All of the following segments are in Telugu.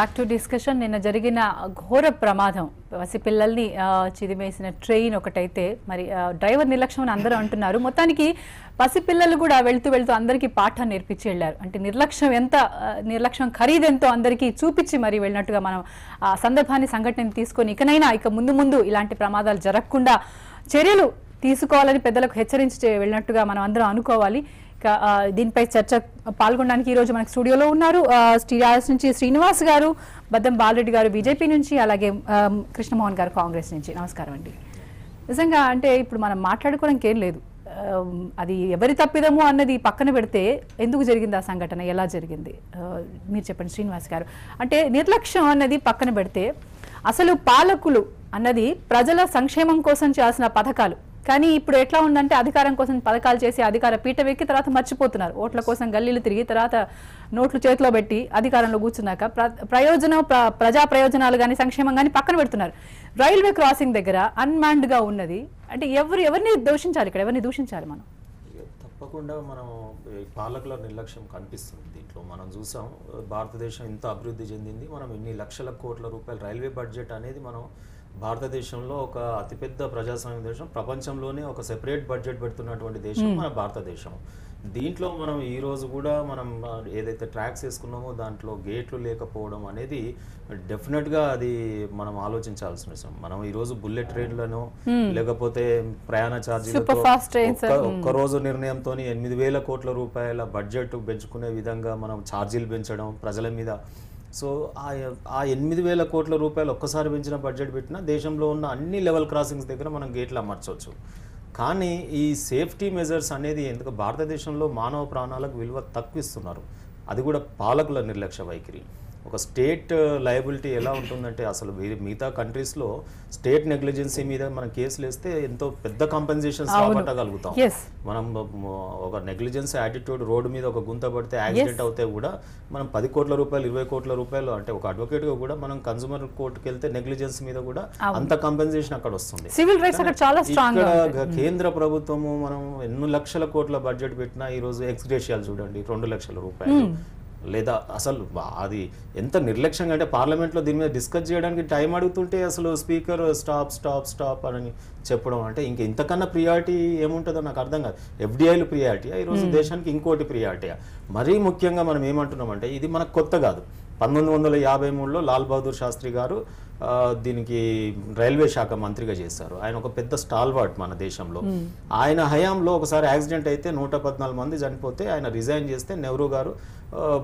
Back to discussion. నిన్న జరిగిన ఘోర ప్రమాదం, పసిపిల్లల్ని చిదిమేసిన ట్రైన్ ఒకటైతే మరి డ్రైవర్ నిర్లక్ష్యం అని అందరూ అంటున్నారు. మొత్తానికి పసిపిల్లలు కూడా వెళ్తూ వెళ్తూ అందరికీ పాఠం నేర్పించి వెళ్ళారు. అంటే నిర్లక్ష్యం ఖరీదెంతో అందరికీ చూపించి మరి వెళ్ళినట్టుగా మనం ఆ సందర్భాన్ని సంఘటనని తీసుకొని ఇక ముందు ఇలాంటి ప్రమాదాలు జరగకుండా చర్యలు తీసుకోవాలని పెద్దలకు హెచ్చరించి వెళ్ళినట్టుగా మనం అందరం అనుకోవాలి. దీనిపై చర్చ పాల్గొనడానికి ఈ రోజు మనకి స్టూడియోలో ఉన్నారు టీఆర్ఎస్ నుంచి శ్రీనివాస్ గారు, బద్దం బాలరెడ్డి గారు బీజేపీ నుంచి, అలాగే కృష్ణమోహన్ గారు కాంగ్రెస్ నుంచి. నమస్కారం అండి. నిజంగా అంటే ఇప్పుడు మనం మాట్లాడుకోవడానికి ఏం లేదు, అది ఎవరి తప్పిదము అన్నది పక్కన పెడితే ఎందుకు జరిగింది ఆ సంఘటన, ఎలా జరిగింది మీరు చెప్పండి శ్రీనివాస్ గారు. అంటే నిర్లక్ష్యం అన్నది పక్కన పెడితే అసలు పాలకులు అన్నది ప్రజల సంక్షేమం కోసం చేయాల్సిన పథకాలు, కానీ ఇప్పుడు ఎట్లా ఉందంటే అధికారం కోసం పథకాలు చేసి అధికార పీఠ వెక్కి తర్వాత మర్చిపోతున్నారు. ఓట్ల కోసం గల్లీలు తిరిగి తర్వాత నోట్లు చేతిలో పెట్టి అధికారంలో కూర్చున్నాక ప్రజా ప్రయోజనాలు కానీ సంక్షేమం కానీ పక్కన పెడుతున్నారు. రైల్వే క్రాసింగ్ దగ్గర అన్మాన్డ్ గా ఉన్నది అంటే ఎవరిని దూషించాలి, ఇక్కడ ఎవరిని దూషించాలి మనం? తప్పకుండా మనం పాలకుల నిర్లక్ష్యం కనిపిస్తుంది దీంట్లో. మనం చూసాం భారతదేశం ఇంత అభివృద్ధి చెందింది, మనం ఇన్ని లక్షల కోట్ల రూపాయలు రైల్వే బడ్జెట్ అనేది మనం భారతదేశంలో ఒక అతిపెద్ద ప్రజాస్వామ్య దేశం, ప్రపంచంలోనే ఒక సెపరేట్ బడ్జెట్ పెడుతున్నటువంటి దేశం మన భారతదేశం. దీంట్లో మనం ఈ రోజు కూడా మనం ఏదైతే ట్రాక్స్ వేసుకున్నామో దాంట్లో గేట్లు లేకపోవడం అనేది డెఫినెట్గా అది మనం ఆలోచించాల్సిన విషయం. మనం ఈ రోజు బుల్లెట్ ట్రైన్లను లేకపోతే ప్రయాణ ఛార్జీలతో ఒక్కరోజు నిర్ణయంతో 8,000 కోట్ల రూపాయల బడ్జెట్ పెంచుకునే విధంగా మనం ఛార్జీలు పెంచడం ప్రజల మీద. సో ఆ 8,000 కోట్ల రూపాయలు ఒక్కసారి పెంచిన బడ్జెట్ పెట్టినా దేశంలో ఉన్న అన్ని లెవెల్ క్రాసింగ్స్ దగ్గర మనం గేట్లు అమర్చవచ్చు. కానీ ఈ సేఫ్టీ మెజర్స్ అనేది ఎందుకు భారతదేశంలో మానవ ప్రాణాలకు విలువ తక్కువ ఇస్తున్నారు, అది కూడా పాలకుల నిర్లక్ష్య వైఖరి. ఒక స్టేట్ లయబిలిటీ ఎలా ఉంటుందంటే అసలు మిగతా కంట్రీస్లో స్టేట్ నెగ్లిజెన్సీ మీద మనం కేసులు వేస్తే ఎంతో పెద్ద కాంపెన్సేషన్స్ రాబట్టగలుగుతాం. మనం ఒక నెగ్లిజెన్స్ యాటిట్యూడ్ రోడ్డు మీద ఒక గుంత పడితే యాక్సిడెంట్ అవుతే కూడా మనం 10 కోట్ల రూపాయలు 20 కోట్ల రూపాయలు అంటే ఒక అడ్వకేట్గా కూడా మనం కన్సూమర్ కోర్టుకి వెళ్తే నెగ్లిజెన్స్ మీద కూడా అంత కాంపెన్సేషన్ అక్కడ వస్తుంది. ఇక్కడ కేంద్ర ప్రభుత్వము మనం ఎన్నో లక్షల కోట్ల బడ్జెట్ పెట్టినా ఈరోజు ఎక్స్గ్రేషియాలు చూడండి 2 లక్షల రూపాయలు. లేదా అసలు అది ఎంత నిర్లక్ష్యంగా అంటే పార్లమెంట్లో దీని మీద డిస్కస్ చేయడానికి టైం అడుగుతుంటే అసలు స్పీకర్ స్టాప్ అని చెప్పడం అంటే ఇంతకన్నా ప్రియారిటీ ఏముంటుందో నాకు అర్థం కాదు. ఎఫ్డిఐలు ప్రియారిటీయా ఈరోజు దేశానికి ఇంకోటి ప్రియారిటీయా? మరీ ముఖ్యంగా మనం ఏమంటున్నామంటే ఇది మనకు కొత్త కాదు. 1953లో లాల్ బహదూర్ శాస్త్రి గారు దీనికి రైల్వే శాఖ మంత్రిగా చేశారు. ఆయన ఒక పెద్ద స్టాల్వార్ట్ మన దేశంలో. ఆయన హయాంలో ఒకసారి యాక్సిడెంట్ అయితే 114 మంది చనిపోతే ఆయన రిజైన్ చేస్తే నెహ్రూ గారు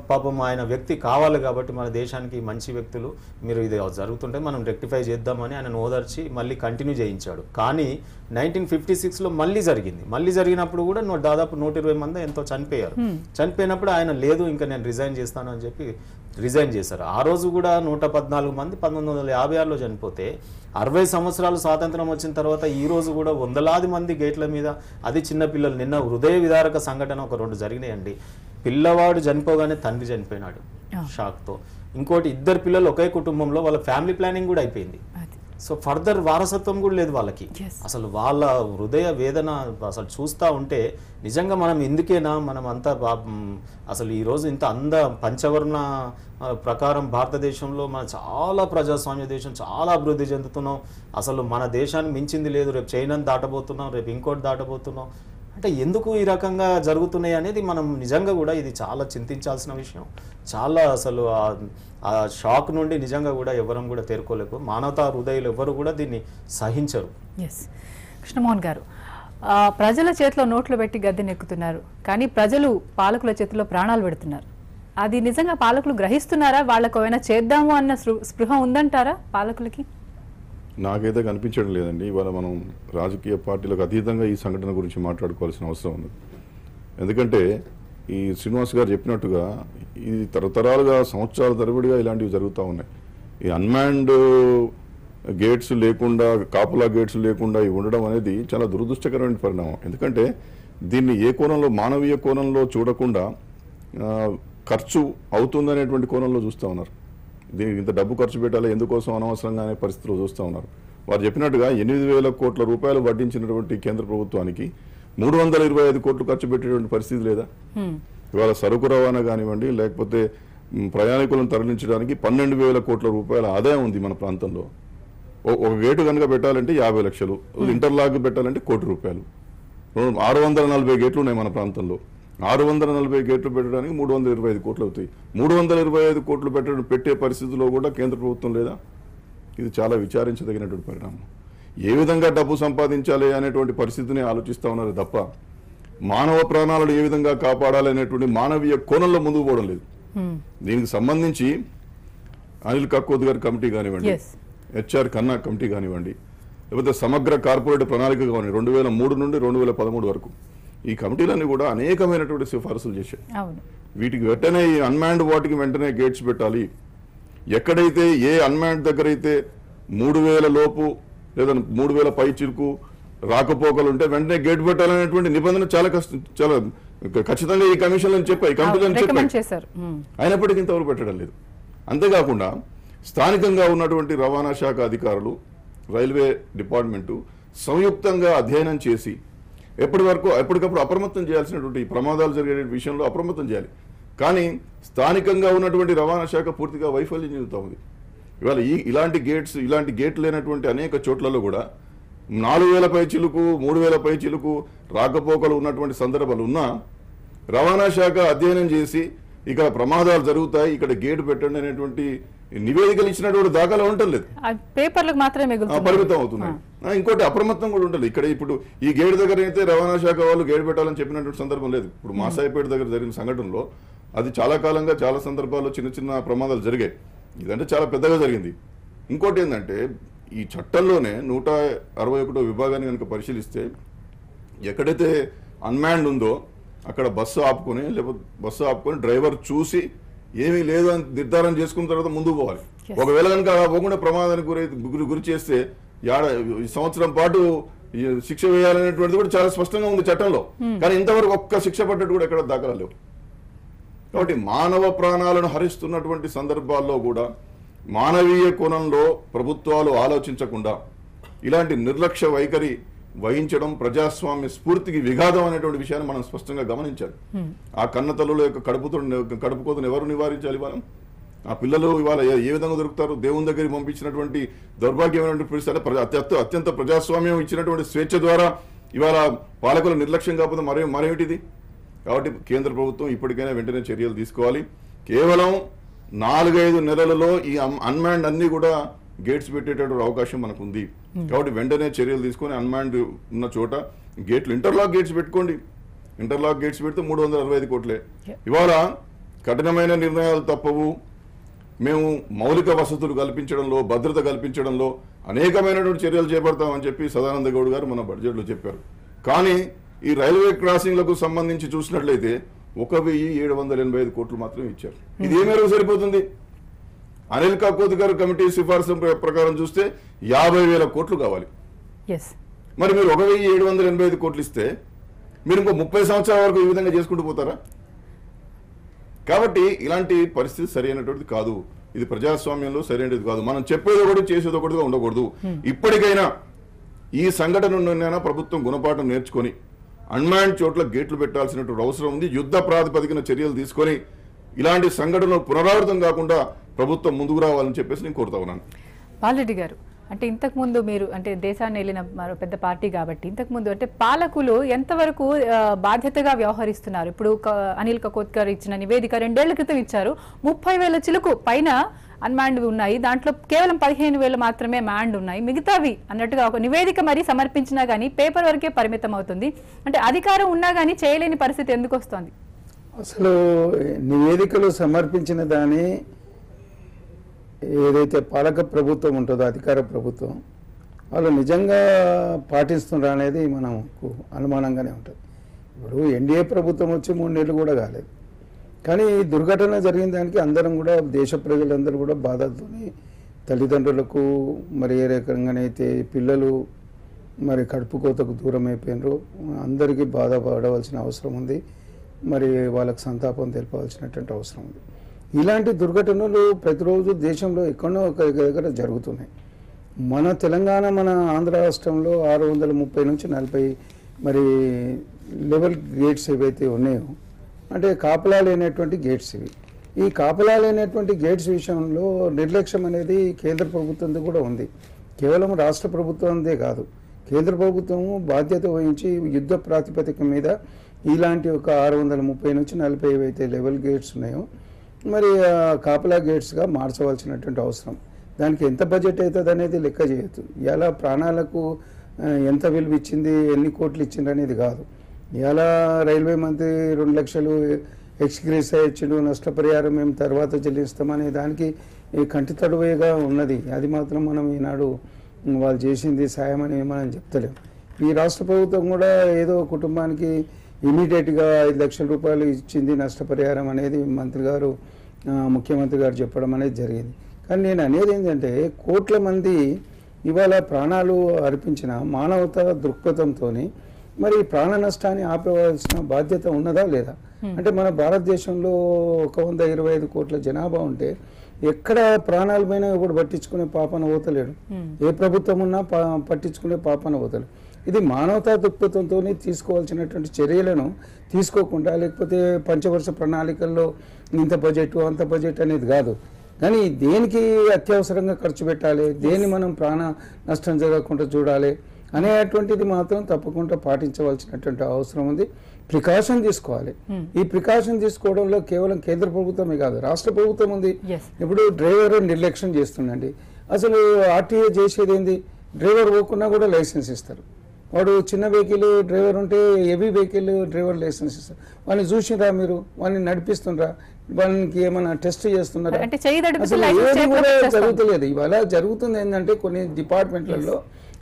పాపం ఆయన వ్యక్తి కావాలి కాబట్టి మన దేశానికి మంచి వ్యక్తులు మీరు ఇది జరుగుతుంటే మనం రెక్టిఫై చేద్దామని ఆయన ఓదార్చి మళ్ళీ కంటిన్యూ చేయించాడు. కానీ 1956లో మళ్ళీ జరిగినప్పుడు కూడా దాదాపు 120 మంది ఎంతో చనిపోయారు. చనిపోయినప్పుడు ఆయన లేదు ఇంకా నేను రిజైన్ చేస్తాను అని చెప్పి రిజైన్ చేశారు. ఆ రోజు కూడా 114 మంది 1956లో చనిపోతే 60 సంవత్సరాలు స్వాతంత్రం వచ్చిన తర్వాత ఈ రోజు కూడా వందలాది మంది గేట్ల మీద, అది చిన్నపిల్లలు. నిన్న హృదయ విదారక సంఘటన ఒక 2 జరిగినాయండి. పిల్లవాడు చనిపోగానే తండ్రి చనిపోయినాడు షాక్తో. ఇంకోటి 2 పిల్లలు ఒకే కుటుంబంలో, వాళ్ళ ఫ్యామిలీ ప్లానింగ్ కూడా అయిపోయింది. సో ఫర్దర్ వారసత్వం కూడా లేదు వాళ్ళకి. అసలు వాళ్ళ హృదయ వేదన అసలు చూస్తూ ఉంటే నిజంగా మనం ఎందుకేనా మనం అంతా అసలు ఈరోజు ఇంత పంచవర్ణ ప్రకారం భారతదేశంలో మన చాలా ప్రజాస్వామ్య దేశం, చాలా అభివృద్ధి చెందుతున్నాం. అసలు మన దేశాన్ని మించింది లేదు. రేపు చైనాని దాటబోతున్నాం, రేపు ఇంకోటి దాటబోతున్నాం. అంటే ఎందుకు ఈ రకంగా జరుగుతున్నాయి అనేది మనం నిజంగా కూడా ఇది చాలా చింతించాల్సిన విషయం. చాలా అసలు ఆ షాక్ నుండి నిజంగా కూడా ఎవరం కూడా తేరుకోలేకు. మానవతా హృదయాలు ఎవరు కూడా దీన్ని సహించరు. కృష్ణమోహన్ గారు, ప్రజల చేతిలో నోట్లు పెట్టి గద్దెనెక్కుతున్నారు, కానీ ప్రజలు పాలకుల చేతిలో ప్రాణాలు పెడుతున్నారు. అది నిజంగా పాలకులు గ్రహిస్తున్నారా? వాళ్ళకు ఏమైనా చేద్దాము అన్న స్పృహ ఉందంటారా పాలకులకి? నాకైతే కనిపించడం లేదండి. ఇవాళ మనం రాజకీయ పార్టీలకు అతీతంగా ఈ సంఘటన గురించి మాట్లాడుకోవాల్సిన అవసరం ఉంది. ఎందుకంటే ఈ శ్రీనివాస్ గారు చెప్పినట్టుగా ఇది తరతరాలుగా సంవత్సరాల తరబడిగా ఇలాంటివి జరుగుతూ ఉన్నాయి. ఈ అన్మాన్డ్ గేట్స్ లేకుండా, కాపులా గేట్స్ లేకుండా ఇవి ఉండడం అనేది చాలా దురదృష్టకరమైన పరిణామం. ఎందుకంటే దీన్ని ఏ కోణంలో, మానవీయ కోణంలో చూడకుండా ఖర్చు అవుతుందనేటువంటి కోణంలో చూస్తూ ఉన్నారు. దీనికి ఇంత డబ్బు ఖర్చు పెట్టాలి ఎందుకోసం అనవసరంగా అనే పరిస్థితులు చూస్తూ ఉన్నారు. వారు చెప్పినట్టుగా 8,000 కోట్ల రూపాయలు వడ్డించినటువంటి కేంద్ర ప్రభుత్వానికి 325 కోట్లు ఖర్చు పెట్టేటువంటి పరిస్థితి లేదా? ఇవాళ సరుకు రవాణా కానివ్వండి, లేకపోతే ప్రయాణికులను తరలించడానికి 12,000 కోట్ల రూపాయల ఆదాయం ఉంది మన ప్రాంతంలో. ఒక గేటు కనుక పెట్టాలంటే 50 లక్షలు, ఇంటర్లాక్ పెట్టాలంటే ₹1,00,00,000. 640 గేట్లు ఉన్నాయి మన ప్రాంతంలో. 640 గేట్లు పెట్టడానికి 325 కోట్లు అవుతాయి. 325 కోట్లు పెట్టే పరిస్థితిలో కూడా కేంద్ర ప్రభుత్వం లేదా? ఇది చాలా విచారించదగినటువంటి పరిణామం. ఏ విధంగా డబ్బు సంపాదించాలి అనేటువంటి పరిస్థితిని ఆలోచిస్తూ ఉన్నారు తప్ప మానవ ప్రాణాలను ఏ విధంగా కాపాడాలి అనేటువంటి మానవీయ కోణంలో ముందుకు పోవడం లేదు. దీనికి సంబంధించి అనిల్ కక్కోత్ గారి కమిటీ కానివ్వండి, హెచ్ఆర్ కన్నా కమిటీ కానివ్వండి, లేకపోతే సమగ్ర కార్పొరేట్ ప్రణాళిక కానివ్వండి, 2003 నుండి 2013 వరకు ఈ కమిటీలన్నీ కూడా అనేకమైనటువంటి సిఫారసులు చేశాయి. వీటికి వెంటనే ఈ అన్మాన్డ్ వాటికి వెంటనే గేట్స్ పెట్టాలి. ఎక్కడైతే ఏ అన్మాన్డ్ దగ్గర అయితే 3,000 లోపు లేదా 3,000 పై చిరుకు రాకపోకలు ఉంటే వెంటనే గేట్ పెట్టాలనేటువంటి నిబంధన చాలా ఖచ్చితంగా ఈ కమిషన్లను చెప్పాయి, కమిటీలను చెప్పాయి. అయినప్పటికీ ఇంతవరకు పెట్టడం లేదు. అంతేకాకుండా స్థానికంగా ఉన్నటువంటి రవాణా శాఖ అధికారులు, రైల్వే డిపార్ట్మెంటు సంయుక్తంగా అధ్యయనం చేసి ఎప్పటికప్పుడు అప్రమత్తం చేయాల్సినటువంటి ప్రమాదాలు జరిగే విషయంలో అప్రమత్తం చేయాలి. కానీ స్థానికంగా ఉన్నటువంటి రవాణా శాఖ పూర్తిగా వైఫల్యం చెందుతూ ఉంది. ఇవాళ ఇలాంటి గేట్లు లేనటువంటి అనేక చోట్లలో కూడా 4,000 పై చిలుకు, 3,000 పై చిలుకు రాకపోకలు ఉన్నటువంటి సందర్భాలు ఉన్నా రవాణా శాఖ అధ్యయనం చేసి ఇక్కడ ప్రమాదాలు జరుగుతాయి, ఇక్కడ గేటు పెట్టండి అనేటువంటి నివేదికలు ఇచ్చినటువంటి దాఖలా ఉండటం లేదు. పేపర్లకు మాత్రమే పరిమితం అవుతున్నాయి. ఇంకోటి అప్రమత్తం కూడా ఉంటుంది. ఇక్కడ ఇప్పుడు ఈ గేటు దగ్గర అయితే రవాణా శాఖ వాళ్ళు గేటు పెట్టాలని చెప్పినటువంటి సందర్భం లేదు. ఇప్పుడు మాసాయిపేట దగ్గర జరిగిన సంఘటనలో అది చాలా కాలంగా చాలా సందర్భాల్లో చిన్న చిన్న ప్రమాదాలు జరిగాయి. ఇదంటే చాలా పెద్దగా జరిగింది. ఇంకోటి ఏంటంటే ఈ చట్టంలోనే 161వ విభాగాన్ని కనుక పరిశీలిస్తే ఎక్కడైతే అన్మాన్డ్ ఉందో అక్కడ బస్సు ఆపుకొని డ్రైవర్ చూసి ఏమీ లేదు అని నిర్ధారణ చేసుకున్న తర్వాత ముందుకు పోవాలి. ఒకవేళ కనుక అలా పోకుండా ప్రమాదానికి గురి చేస్తే ఈ సంవత్సరం పాటు శిక్ష వేయాలనేటువంటిది కూడా చాలా స్పష్టంగా ఉంది చట్టంలో. కానీ ఇంతవరకు ఒక్క శిక్ష పడ్డట్టు కూడా ఎక్కడ దాఖలా లేవు. కాబట్టి మానవ ప్రాణాలను హరిస్తున్నటువంటి సందర్భాల్లో కూడా మానవీయ కోణంలో ప్రభుత్వాలు ఆలోచించకుండా ఇలాంటి నిర్లక్ష్య వైఖరి వహించడం ప్రజాస్వామ్య స్ఫూర్తికి విఘాతం అనేటువంటి విషయాన్ని మనం స్పష్టంగా గమనించాలి. ఆ కన్నతల్లుల యొక్క కడుపుకోతను ఎవరు నివారించాలి? మనం ఆ పిల్లలు ఇవాళ ఏ విధంగా దొరుకుతారు? దేవుని దగ్గరికి పంపించినటువంటి దౌర్భాగ్యమైనటువంటి పరిస్థితి, అత్యంత ప్రజాస్వామ్యం ఇచ్చినటువంటి స్వేచ్ఛ ద్వారా ఇవాళ పాలకుల నిర్లక్ష్యం కాకపోతే మరేమిటిది? కాబట్టి కేంద్ర ప్రభుత్వం ఇప్పటికైనా వెంటనే చర్యలు తీసుకోవాలి. కేవలం 4-5 నెలలలో ఈ అన్మాన్డ్ అన్ని కూడా గేట్స్ పెట్టేటటువంటి అవకాశం మనకు ఉంది. కాబట్టి వెంటనే చర్యలు తీసుకొని అన్మాన్డ్ ఉన్న చోట గేట్లు ఇంటర్లాక్ గేట్స్ పెట్టుకోండి. ఇంటర్లాక్ గేట్స్ పెడితే 365 కోట్లే. ఇవాళ కఠినమైన నిర్ణయాలు తప్పవు. మేము మౌలిక వసతులు కల్పించడంలో, భద్రత కల్పించడంలో అనేకమైనటువంటి చర్యలు చేపడతామని చెప్పి సదానంద గౌడ్ గారు మన బడ్జెట్లో చెప్పారు. కానీ ఈ రైల్వే క్రాసింగ్లకు సంబంధించి చూసినట్లయితే 1,785 కోట్లు మాత్రమే ఇచ్చారు. ఇది ఏ మేరకు సరిపోతుంది? అనిల్ కక్కోత్ గారు కమిటీ సిఫార్సు ప్రకారం చూస్తే 50,000 కోట్లు కావాలి. మరి మీరు 1,785 కోట్లు ఇస్తే మీరు ఇంకో 30 సంవత్సరాల వరకు ఈ విధంగా చేసుకుంటూ పోతారా? కాబట్టి ఇలాంటి పరిస్థితి సరైనటువంటిది కాదు. ఇది ప్రజాస్వామ్యంలో సరైనది కాదు. మనం చెప్పేది ఒకటి చేసేది ఒకటిగా ఉండకూడదు. ఇప్పటికైనా ఈ సంఘటన నుండి ప్రభుత్వం గుణపాఠం నేర్చుకొని అన్మాన్డ్ చోట్ల గేట్లు పెట్టాల్సినటువంటి అవసరం ఉంది. యుద్ధ ప్రాతిపదికన చర్యలు తీసుకొని ఇలాంటి సంఘటనలు పునరావృతం కాకుండా ప్రభుత్వం ముందుకు రావాలని చెప్పేసి నేను కోరుతా ఉన్నాను. బాలరెడ్డి గారు, అంటే ఇంతకుముందు మీరు అంటే దేశాన్ని వెళ్ళిన మరో పెద్ద పార్టీ కాబట్టి ఇంతకుముందు అంటే పాలకులు ఎంతవరకు బాధ్యతగా వ్యవహరిస్తున్నారు? ఇప్పుడు అనిల్ కక్కోత్ గారు ఇచ్చిన నివేదిక 2 ఏళ్ల క్రితం ఇచ్చారు. 30,000 చిలుకు పైన అన్మాన్డ్ ఉన్నాయి, దాంట్లో కేవలం 15,000 మాత్రమే మ్యాండ్ ఉన్నాయి, మిగతావి అన్నట్టుగా ఒక నివేదిక మరి సమర్పించినా కానీ పేపర్ వరకే పరిమితం అవుతుంది. అంటే అధికారం ఉన్నా కానీ చేయలేని పరిస్థితి ఎందుకు వస్తుంది? అసలు నివేదికలు సమర్పించిన దాని ఏదైతే పాలక ప్రభుత్వం ఉంటుందో, అధికార ప్రభుత్వం, వాళ్ళు నిజంగా పాటిస్తున్నారు అనేది మనకు అనుమానంగానే ఉంటుంది. ఇప్పుడు ఎన్డీఏ ప్రభుత్వం వచ్చి 3 నెలలు కూడా కాలేదు. కానీ దుర్ఘటన జరిగిన దానికి అందరం కూడా, దేశ ప్రజలందరూ కూడా బాధతోని, తల్లిదండ్రులకు మరి ఏ రకంగానైతే పిల్లలు మరి కడుపు కోతకు దూరం అయిపోయినారో అందరికీ బాధపడవలసిన అవసరం ఉంది. మరి వాళ్ళకు సంతాపం తెలపవలసినటువంటి అవసరం ఉంది. ఇలాంటి దుర్ఘటనలు ప్రతిరోజు దేశంలో ఎక్కడో ఒక దగ్గర జరుగుతున్నాయి. మన తెలంగాణ, మన ఆంధ్ర రాష్ట్రంలో 630 నుంచి 40 మరి లెవెల్ గేట్స్ ఏవైతే ఉన్నాయో, అంటే కాపలా లేనటువంటి గేట్స్ ఇవి. ఈ కాపలాలైనటువంటి గేట్స్ విషయంలో నిర్లక్ష్యం అనేది కేంద్ర ప్రభుత్వంది కూడా ఉంది. కేవలం రాష్ట్ర ప్రభుత్వందే కాదు, కేంద్ర ప్రభుత్వము బాధ్యత వహించి యుద్ధ ప్రాతిపదిక మీద ఇలాంటి ఒక 630 నుంచి 40 ఏవైతే లెవెల్ గేట్స్ ఉన్నాయో మరి కాపలా గేట్స్గా మార్చవలసినటువంటి అవసరం. దానికి ఎంత బడ్జెట్ అవుతుంది అనేది లెక్క చేయొద్దు. ఇలా ప్రాణాలకు ఎంత విలువ ఇచ్చింది, ఎన్ని కోట్లు ఇచ్చింది అనేది కాదు. ఇలా రైల్వే మంత్రి 2 లక్షలు ఎక్స్గ్రేస్ ఇచ్చిండు, నష్టపరిహారం మేము తర్వాత చెల్లిస్తామనే దానికి కంటి తడువేగా ఉన్నది. అది మాత్రం మనం ఈనాడు వాళ్ళు చేసింది సాయం అని మనం చెప్తలేం. ఈ రాష్ట్ర ప్రభుత్వం కూడా ఏదో కుటుంబానికి ఇమీడియట్గా 5 లక్షల రూపాయలు ఇచ్చింది నష్టపరిహారం అనేది మంత్రి గారు ముఖ్యమంత్రి గారు చెప్పడం అనేది జరిగింది. కానీ నేను అనేది ఏంటంటే కోట్ల మంది ఇవాళ ప్రాణాలు అర్పించిన మానవతా దృక్పథంతో మరి ప్రాణ నష్టాన్ని ఆపవలసిన బాధ్యత ఉన్నదా లేదా? అంటే మన భారతదేశంలో 125 కోట్ల జనాభా ఉంటే ఎక్కడ ప్రాణాల పైన ఇప్పుడు పట్టించుకునే పాపన పోతలేడు. ఏ ప్రభుత్వం ఉన్నా పట్టించుకునే పాపన పోతలేడు. ఇది మానవతా దృక్పథంతో తీసుకోవాల్సినటువంటి చర్యలను తీసుకోకుండా, లేకపోతే పంచవర్ష ప్రణాళికల్లో ఇంత బడ్జెట్ అంత బడ్జెట్ అనేది కాదు. కానీ దేనికి అత్యవసరంగా ఖర్చు పెట్టాలి, దేన్ని మనం ప్రాణ నష్టం జరగకుండా చూడాలి అనేటువంటిది మాత్రం తప్పకుండా పాటించవలసినటువంటి అవసరం ఉంది. ప్రికాషన్ తీసుకోవాలి. ఈ ప్రికాషన్ తీసుకోవడంలో కేవలం కేంద్ర ప్రభుత్వమే కాదు, రాష్ట్ర ప్రభుత్వం ఉంది. ఇప్పుడు డ్రైవర్ నిర్లక్ష్యం చేస్తుండండి. అసలు ఆర్టీఏ చేసేది ఏంది? డ్రైవర్ పోకున్నా కూడా లైసెన్స్ ఇస్తారు. వాడు చిన్న వెహికల్ డ్రైవర్ ఉంటే హెవీ వెహికల్ డ్రైవర్ లైసెన్స్ ఇస్తారు. వాడిని చూసిరా, మీరు వాడిని నడిపిస్తుండ్రా, వానికి ఏమైనా టెస్ట్ చేస్తున్నారా? అసలు ఏది కూడా జరుగుతలేదు. ఇవాళ జరుగుతుంది ఏంటంటే కొన్ని డిపార్ట్మెంట్లలో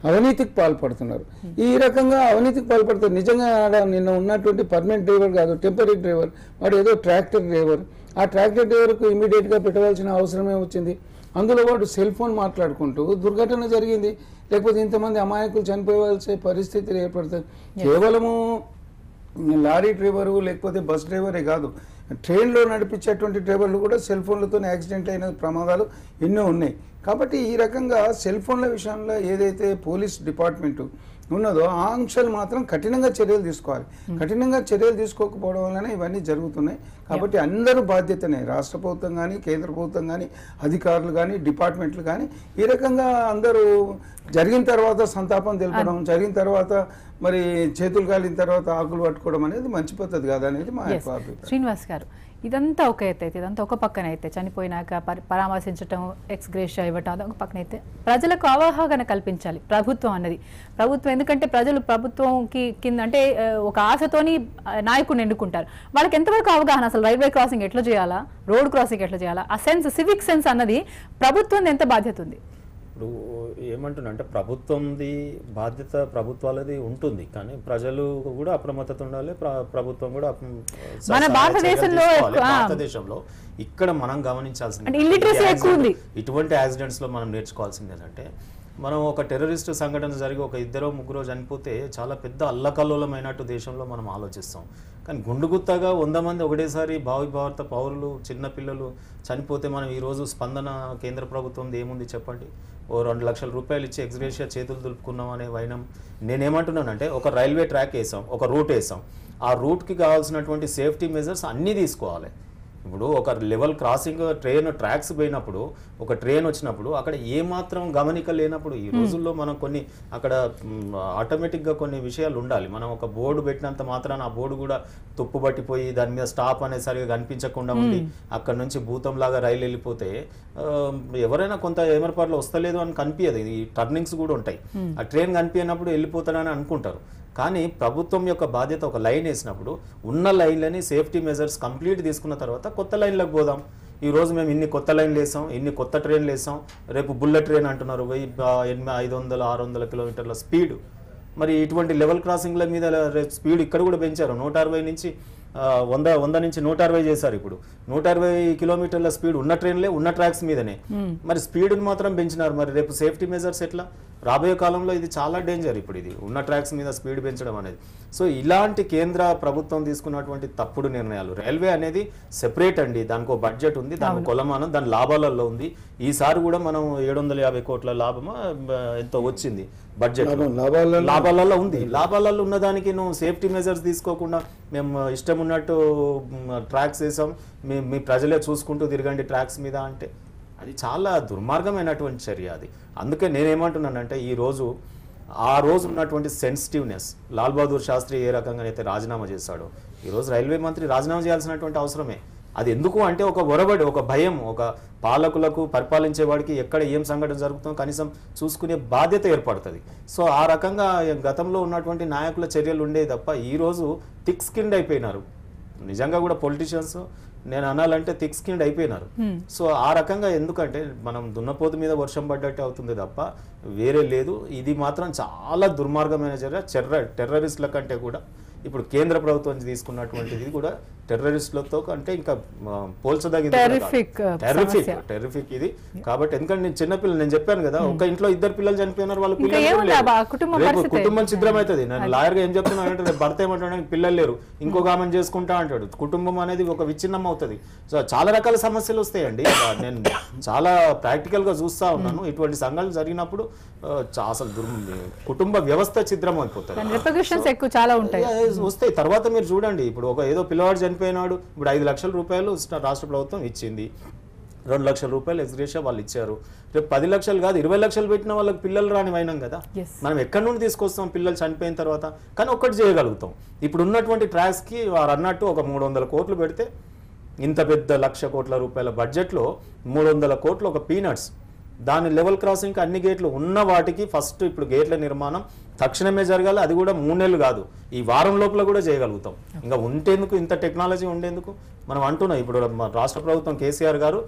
అవినీతికి పాల్పడుతున్నారు. ఈ రకంగా అవినీతికి పాల్పడుతారు. నిజంగా నిన్న ఉన్నటువంటి పర్మనెంట్ డ్రైవర్ కాదు, టెంపరీ డ్రైవర్, వాడు ఏదో ట్రాక్టర్ డ్రైవర్. ఆ ట్రాక్టర్ డ్రైవర్కు ఇమీడియట్గా పెట్టవలసిన అవసరమే వచ్చింది. అందులో వాడు సెల్ ఫోన్ మాట్లాడుకుంటూ దుర్ఘటన జరిగింది. లేకపోతే ఇంతమంది అమాయకులు చనిపోవాల్సిన పరిస్థితులు ఏర్పడుతుంది. కేవలము లారీ డ్రైవరు లేకపోతే బస్ డ్రైవరే కాదు, ట్రైన్లో నడిపించేటువంటి డ్రైవర్లు కూడా సెల్ ఫోన్లతో యాక్సిడెంట్ అయిన ప్రమాదాలు ఎన్నో ఉన్నాయి. కాబట్టి ఈ రకంగా సెల్ ఫోన్ల విషయంలో ఏదైతే పోలీస్ డిపార్ట్మెంట్ ఉన్నదో ఆ ఆంక్షలు మాత్రం కఠినంగా చర్యలు తీసుకోవాలి. కఠినంగా చర్యలు తీసుకోకపోవడం వల్లనే ఇవన్నీ జరుగుతున్నాయి. కాబట్టి అందరూ బాధ్యతనే, రాష్ట్ర ప్రభుత్వం కానీ కేంద్ర ప్రభుత్వం కానీ అధికారులు కానీ డిపార్ట్మెంట్లు కానీ ఈ రకంగా అందరూ జరిగిన తర్వాత సంతాపం తెలపడం, జరిగిన తర్వాత మరి చేతులు కాలిన తర్వాత ఆకులు పట్టుకోవడం అనేది మంచి పద్ధతి కాదనేది మా అభిప్రాయం. శ్రీనివాస్ గారు, ఇదంతా ఒక ఎత్తు అయితే, ఇదంతా ఒక పక్కన అయితే, చనిపోయినాక పరామర్శించడం, ఎక్స్గ్రేషియా ఇవ్వటం అదొక పక్కన అయితే, ప్రజలకు అవగాహన కల్పించాలి ప్రభుత్వం అన్నది. ప్రభుత్వం ఎందుకంటే ప్రజలు ప్రభుత్వంకి కింద అంటే ఒక ఆశతోని నాయకుడిని ఎన్నుకుంటారు. వాళ్ళకి ఎంతవరకు అవగాహన, అసలు రైల్వే క్రాసింగ్ ఎట్లా చేయాలా, రోడ్ క్రాసింగ్ ఎట్లా చేయాలా, ఆ సెన్స్, సివిక్ సెన్స్ అన్నది ప్రభుత్వం ఎంత బాధ్యత ఉంది? ఇప్పుడు ఏమంటున్నా అంటే ప్రభుత్వంది బాధ్యత ప్రభుత్వాలది ఉంటుంది, కానీ ప్రజలు కూడా అప్రమత్తత ఉండాలి. ప్రభుత్వం కూడా మన భారతదేశంలో ఇక్కడ మనం గమనించాల్సింది ఇటువంటి యాక్సిడెంట్స్ లో మనం నేర్చుకోవాల్సింది ఏంటంటే, మనం ఒక టెర్రరిస్ట్ సంఘటన జరిగి ఒక 2-3 చనిపోతే చాలా పెద్ద అల్లకల్లోలమైనట్టు దేశంలో మనం ఆలోచిస్తాం. కానీ గుండుగుత్తగా 100 మంది ఒకటేసారి భారత పౌరులు చిన్నపిల్లలు చనిపోతే మనం ఈరోజు స్పందన కేంద్ర ప్రభుత్వం ఏముంది చెప్పండి? ఓ 2 లక్షల రూపాయలు ఇచ్చి ఎక్స్గ్రేషియా చేతులు దులుపుకున్నాం అనే వైనం. నేనేమంటున్నానంటే ఒక రైల్వే ట్రాక్ వేసాం, ఒక రూట్ వేసాం, ఆ రూట్కి కావాల్సినటువంటి సేఫ్టీ మెజర్స్ అన్నీ తీసుకోవాలి. ఇప్పుడు ఒక లెవెల్ క్రాసింగ్ ట్రైన్ ట్రాక్స్ పోయినప్పుడు, ఒక ట్రైన్ వచ్చినప్పుడు అక్కడ ఏమాత్రం గమనిక లేనప్పుడు ఈ రోజుల్లో మనం కొన్ని అక్కడ ఆటోమేటిక్గా కొన్ని విషయాలు ఉండాలి. మనం ఒక బోర్డు పెట్టినంత మాత్రాన ఆ బోర్డు కూడా తుప్పు పట్టిపోయి దాని మీద స్టాప్ అనేసరిగా కనిపించకుండా ఉండి అక్కడ నుంచి భూతంలాగా రైలు వెళ్ళిపోతే ఎవరైనా కొంత ఏమరపాట్లు వస్తలేదు అని కనిపించదు. ఈ టర్నింగ్స్ కూడా ఉంటాయి, ఆ ట్రైన్ కనిపించినప్పుడు వెళ్ళిపోతాడని అనుకుంటారు. కానీ ప్రభుత్వం యొక్క బాధ్యత ఒక లైన్ వేసినప్పుడు ఉన్న లైన్లని సేఫ్టీ మెజర్స్ కంప్లీట్ తీసుకున్న తర్వాత కొత్త లైన్లకు పోదాం. ఈరోజు మేము ఇన్ని కొత్త లైన్లు వేసాం, ఇన్ని కొత్త ట్రైన్లు వేసాం, రేపు బుల్లెట్ ట్రైన్ అంటున్నారు 500-600 కిలోమీటర్ల స్పీడ్. మరి ఇటువంటి లెవెల్ క్రాసింగ్ల మీద స్పీడ్ ఇక్కడ కూడా పెంచారు. 160 నుంచి 100 నుంచి 160 చేశారు. ఇప్పుడు 160 కిలోమీటర్ల స్పీడ్ ఉన్న ట్రైన్లే ఉన్న ట్రాక్స్ మీదనే, మరి స్పీడ్ని మాత్రం పెంచినారు. మరి రేపు సేఫ్టీ మెజర్స్ ఎట్లా? రాబోయే కాలంలో ఇది చాలా డేంజర్. ఇప్పుడు ఇది ఉన్న ట్రాక్స్ మీద స్పీడ్ పెంచడం అనేది. సో ఇలాంటి కేంద్ర ప్రభుత్వం తీసుకున్నటువంటి తప్పుడు నిర్ణయాలు. రైల్వే అనేది సెపరేట్ అండి, దానికి ఒక బడ్జెట్ ఉంది, దాని కొలమానం దాని లాభాలలో ఉంది. ఈసారి కూడా మనం 750 కోట్ల లాభమా ఎంతో వచ్చింది బడ్జెట్, లాభాలలో ఉంది. లాభాలలో ఉన్నదానికి నువ్వు సేఫ్టీ మెజర్స్ తీసుకోకుండా మేము ఇష్టం ఉన్నట్టు ట్రాక్స్ వేసాం, మీ ప్రజలే చూసుకుంటూ తిరగండి ట్రాక్స్ మీద అంటే అది చాలా దుర్మార్గమైనటువంటి చర్య అది. అందుకే నేనేమంటున్నానంటే ఈరోజు ఆ రోజు ఉన్నటువంటి సెన్సిటివ్నెస్, లాల్ బహదూర్ శాస్త్రి ఏ రకంగా అయితే రాజీనామా చేశాడో ఈరోజు రైల్వే మంత్రి రాజీనామా చేయాల్సినటువంటి అవసరమే. అది ఎందుకు అంటే ఒక ఒరబడి, ఒక భయం, ఒక పాలకులకు పరిపాలించేవాడికి ఎక్కడ ఏం సంఘటన జరుగుతుందో కనీసం చూసుకునే బాధ్యత ఏర్పడుతుంది. సో ఆ రకంగా గతంలో ఉన్నటువంటి నాయకుల చర్యలు ఉండేవి తప్ప ఈరోజు థిక్ స్కిన్డ్ అయిపోయినారు. నిజంగా కూడా పొలిటీషియన్స్ నేను అనాలంటే థిక్ స్కిన్డ్ అయిపోయినారు. సో ఆ రకంగా ఎందుకంటే మనం దున్నపోతు మీద వర్షం పడ్డట్టే అవుతుంది తప్ప వేరే లేదు. ఇది మాత్రం చాలా దుర్మార్గమైన చర్య. టెర్రరిస్టుల కంటే కూడా ఇప్పుడు కేంద్ర ప్రభుత్వం తీసుకున్నటువంటిది కూడా టెర్రరిస్టులతో అంటే ఇంకా పోల్చదగింది. టెర్రిఫిక్ ఇది. కాబట్టి ఎందుకంటే నేను చిన్నపిల్లలు, నేను చెప్పాను కదా, ఒక ఇంట్లో 2 పిల్లలు చనిపోయినారు, వాళ్ళ పిల్లలు కుటుంబం ఛిద్రమవుతుంది. నేను లాయర్గా ఏం చెప్తున్నాను అంటే భర్త ఏమంటాడు, పిల్లలు లేరు, ఇంకొక ఆమెను చేసుకుంటా అంటాడు. కుటుంబం అనేది ఒక విచ్ఛిన్నం అవుతుంది. సో చాలా రకాల సమస్యలు వస్తాయండి. నేను చాలా ప్రాక్టికల్ గా చూస్తా ఉన్నాను. ఇటువంటి సంఘటనలు జరిగినప్పుడు అసలు కుటుంబ వ్యవస్థ ఛిద్రం అయిపోతుంది, వస్తాయి. తర్వాత మీరు చూడండి, ఇప్పుడు ఒక ఏదో పిల్లవాడు చనిపోయినాడు, ఇప్పుడు 5 లక్షల రూపాయలు రాష్ట్ర ప్రభుత్వం ఇచ్చింది, 2 లక్షల రూపాయలు ఎక్స్గ్రేషియా వాళ్ళు ఇచ్చారు. రేపు 10 లక్షలు కాదు 20 లక్షలు పెట్టిన వాళ్ళకి పిల్లలు రాని అయినాం కదా. మనం ఎక్కడి నుండి తీసుకొస్తాం పిల్లలు చనిపోయిన తర్వాత? కానీ ఒక్కటి చేయగలుగుతాం, ఇప్పుడు ఉన్నటువంటి ట్రాక్స్కి వారు అన్నట్టు ఒక 300 కోట్లు పెడితే, ఇంత పెద్ద 1,00,000 కోట్ల రూపాయల బడ్జెట్లో 300 కోట్లు ఒక పీనట్స్. దాని లెవెల్ క్రాసింగ్కి అన్ని గేట్లు ఉన్న వాటికి ఫస్ట్ ఇప్పుడు గేట్ల నిర్మాణం తక్షణమే జరగాలి. అది కూడా 3 నెలలు కాదు, ఈ వారం లోపల కూడా చేయగలుగుతాం. ఇంకా ఉంటేందుకు ఇంత టెక్నాలజీ ఉండేందుకు మనం అంటున్నాం. ఇప్పుడు రాష్ట్ర ప్రభుత్వం కేసీఆర్ గారు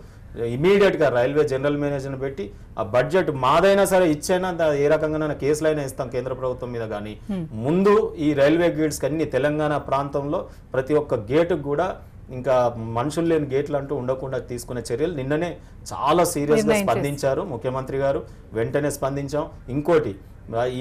ఇమీడియట్గా రైల్వే జనరల్ మేనేజర్ని పెట్టి ఆ బడ్జెట్ మాదైనా సరే ఇచ్చైనా ఏ రకంగా కేసులైనా ఇస్తాం కేంద్ర ప్రభుత్వం మీద. కానీ ముందు ఈ రైల్వే గేట్స్కి అన్ని తెలంగాణ ప్రాంతంలో ప్రతి ఒక్క గేటుకు కూడా ఇంకా మనుషులు లేని గేట్లు అంటూ ఉండకుండా తీసుకునే చర్యలు నిన్ననే చాలా సీరియస్గా స్పందించారు ముఖ్యమంత్రి గారు. వెంటనే స్పందించాం. ఇంకోటి,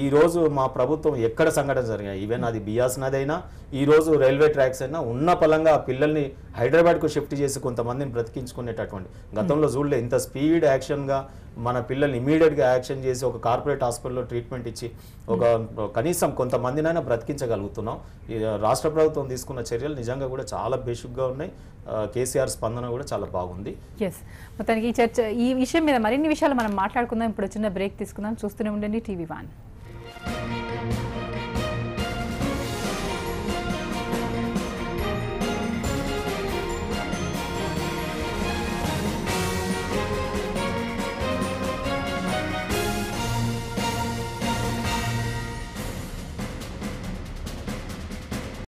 ఈ రోజు మా ప్రభుత్వం ఎక్కడ సంఘటన జరిగాయి, ఈవెన్ అది బియాస్ నది అయినా, ఈ రోజు రైల్వే ట్రాక్స్ అయినా, ఉన్న పలంగా పిల్లల్ని హైదరాబాద్కు షిఫ్ట్ చేసి కొంతమందిని బ్రతికించుకునేటటువంటి గతంలో చూడలే. ఇంత స్పీడ్ యాక్షన్గా మన పిల్లల్ని ఇమీడియట్గా యాక్షన్ చేసి ఒక కార్పొరేట్ హాస్పిటల్లో ట్రీట్మెంట్ ఇచ్చి ఒక కనీసం కొంతమందినైనా బ్రతికించగలుగుతున్నాం. రాష్ట్ర ప్రభుత్వం తీసుకున్న చర్యలు నిజంగా కూడా చాలా బేసిక్గా ఉన్నాయి. కేసీఆర్ స్పందన కూడా చాలా బాగుంది. ఎస్, మొత్తానికి ఈ చర్చ, ఈ విషయం మీద మరిన్ని విషయాలు మనం మాట్లాడుకుందాం. ఇప్పుడు చిన్న బ్రేక్ తీసుకుందాం. చూస్తూనే ఉండండి TV1.